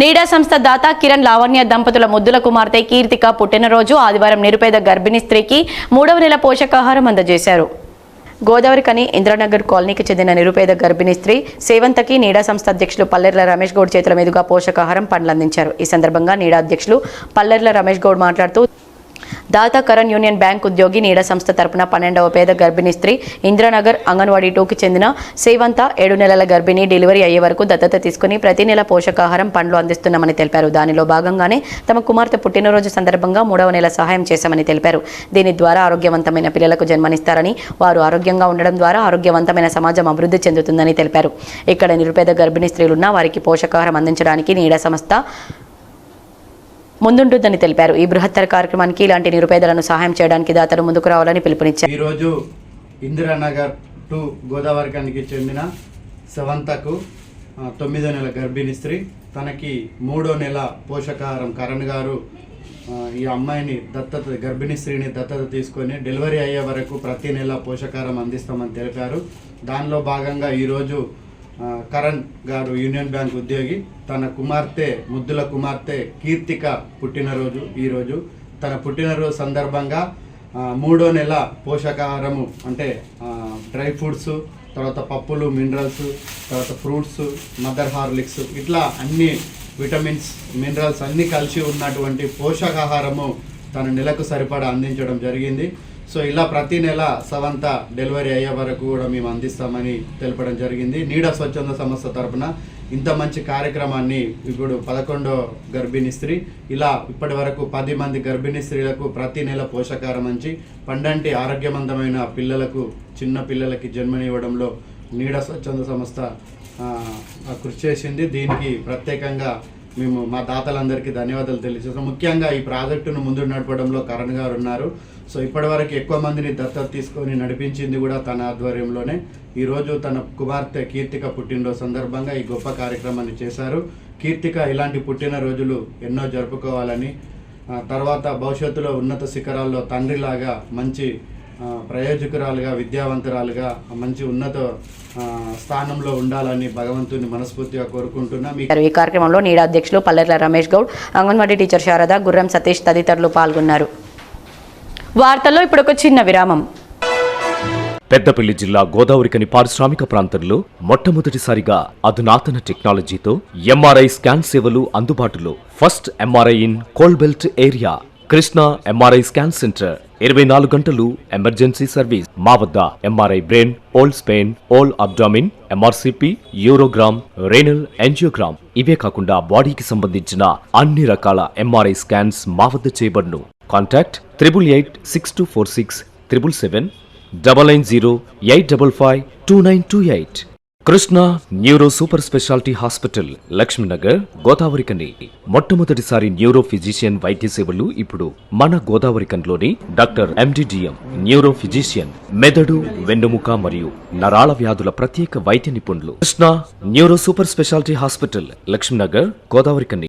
నీడా సంస్థ దాత కిరణ్ లావణ్య దంపతుల ముద్దుల కుమార్తె కీర్తిక పుట్టినరోజు ఆదివారం నిరుపేద గర్భిణీ స్త్రీకి 3వ నెల పోషకాహారం అందజేశారు. గోదావరికని ఇంద్రనగర్ కాలనీకి చెందిన నిరుపేద గర్భిణీ స్త్రీ సేవంతకి నీడా సంస్థ అధ్యక్షులు పల్లెర్ల రమేష్ గౌడ్ చేతుల మీదుగా పోషకాహారం పండ్లు అందించారు. ఈ సందర్భంగా నీడా అధ్యక్షులు పల్లెర్ల రమేష్ గౌడ్ మాట్లాడుతూ దాతా కరణ్ యూనియన్ బ్యాంక్ ఉద్యోగి నీడా సంస్థ తరపున 12వ పేద గర్భిణీ స్త్రీ ఇంద్రనగర్ అంగన్వాడీ 2కి చెందిన సేవంత 7 నెలల గర్భిణి డెలివరీ అయ్యే వరకు దత్తత తీసుకుని ప్రతి నెల పోషకాహారం పండ్లు అందిస్తున్నామని తెలిపారు. దానిలో భాగంగానే తమ కుమార్తె పుట్టినరోజు సందర్భంగా 3వ నెల సహాయం చేశామని తెలిపారు. దీని ద్వారా ఆరోగ్యవంతమైన పిల్లలకు జన్మనిస్తారని, వారు ఆరోగ్యంగా ఉండడం ద్వారా ఆరోగ్యవంతమైన సమాజం అభివృద్ధి చెందుతుందని తెలిపారు. ఇక్కడ నిరుపేద గర్భిణీ స్త్రీలున్నా వారికి పోషకాహారం అందించడానికి నీడా సంస్థ ముందుంటుందని తెలిపారు. ఈ బృహత్తర కార్యక్రమానికి ఇలాంటి నిరుపేదలను సహాయం చేయడానికి దాతలు ముందుకు రావాలని పిలుపునిచ్చారు. ఈ రోజు ఇందిరానగర్ 2 గోదావరికానికి చెందిన సవంతకు 9వ నెల గర్భిణీ స్త్రీ, తనకి 3వ నెల పోషకాహారం కరణ్ గారు ఈ అమ్మాయిని గర్భిణీ స్త్రీని దత్తత తీసుకొని డెలివరీ అయ్యే వరకు ప్రతి నెల పోషకాహారం అందిస్తామని తెలిపారు. దానిలో భాగంగా ఈరోజు కరణ్ గారు యూనియన్ బ్యాంక్ ఉద్యోగి, తన కుమార్తె ముద్దుల కుమార్తె కీర్తిక పుట్టినరోజు ఈరోజు. తన పుట్టినరోజు సందర్భంగా 3వ నెల పోషకాహారము అంటే డ్రై ఫ్రూట్స్, తర్వాత పప్పులు, మినరల్స్, తర్వాత ఫ్రూట్స్, మదర్ హార్లిక్స్, ఇట్లా అన్ని విటమిన్స్, మినరల్స్ అన్నీ కలిసి ఉన్నటువంటి పోషకాహారము తన నెలకు సరిపడా అందించడం జరిగింది. సో ఇలా ప్రతి నెల సవంత డెలివరీ అయ్యే వరకు కూడా మేము అందిస్తామని తెలపడం జరిగింది. నీడా స్వచ్ఛంద సంస్థ తరపున ఇంత మంచి కార్యక్రమాన్ని ఇప్పుడు 11వ గర్భిణీ స్త్రీ, ఇలా ఇప్పటి వరకు 10 మంది గర్భిణీ స్త్రీలకు ప్రతి నెల పోషకాహారం అంచి పండంటి ఆరోగ్యవంతమైన పిల్లలకు, చిన్న పిల్లలకి జన్మనివ్వడంలో నీడా స్వచ్ఛంద సంస్థ కృషి చేసింది. దీనికి ప్రత్యేకంగా మేము మా దాతలందరికీ ధన్యవాదాలు తెలియజేస్తాం. ముఖ్యంగా ఈ ప్రాజెక్టును ముందు నడపడంలో కరణ్ గారు ఉన్నారు. సో ఇప్పటివరకు ఎక్కువ మందిని దత్తత తీసుకొని నడిపించింది కూడా తన ఆధ్వర్యంలోనే. ఈరోజు తన కుమార్తె కీర్తిక పుట్టినరోజు సందర్భంగా ఈ గొప్ప కార్యక్రమాన్ని చేశారు. కీర్తిక ఇలాంటి పుట్టినరోజులు ఎన్నో జరుపుకోవాలని, తర్వాత భవిష్యత్తులో ఉన్నత శిఖరాల్లో తండ్రిలాగా మంచి ప్రయోజకురాలుగా, విద్యావంతురాలుగా మంచి ఉన్నత స్థానంలో ఉండాలని భగవంతుని మనస్ఫూర్తిగా కోరుకుంటున్నాం. ఈ కార్యక్రమంలో నీడా అధ్యక్షులు పల్లెర్ల రమేష్ గౌడ్, అంగన్వాడీ టీచర్ శారద, గుర్రం సతీష్ తదితరులు పాల్గొన్నారు. వార్తల్లో ఇప్పుడు ఒక చిన్న విరామం. పెద్దపల్లి జిల్లా గోదావరికని పారిశ్రామిక ప్రాంతంలో మొట్టమొదటిసారిగా అధునాతన టెక్నాలజీతో ఎంఆర్ఐ స్కాన్ సేవలు అందుబాటులో. First MRI in coal belt area. Krishna MRI scan centre 24 గంటలు ఎమర్జెన్సీ సర్వీస్. మా వద్ద MRI brain, whole spine, whole abdomen, MRCP, urogram, renal angiogram, ఇవే కాకుండా బాడీకి సంబంధించిన అన్ని రకాల ఎంఆర్ఐ స్కాన్స్ మా వద్ద చేయబడును. Contact 888646 777 99085552928. Krishna neuro super speciality hospital, Lakshmi Nagar, Godavarikhani. మొట్టమొదటిసారి న్యూరో ఫిజిషియన్ వైద్య సేవలు ఇప్పుడు మన గోదావరికన్లోని డాక్టర్ ఎండిడిఎం న్యూరో ఫిజిషియన్, మెదడు, వెన్నుముక మరియు నరాల వ్యాధుల ప్రత్యేక వైద్య నిపుణులు. Krishna neuro super speciality hospital, Lakshmi Nagar, Godavarikhani.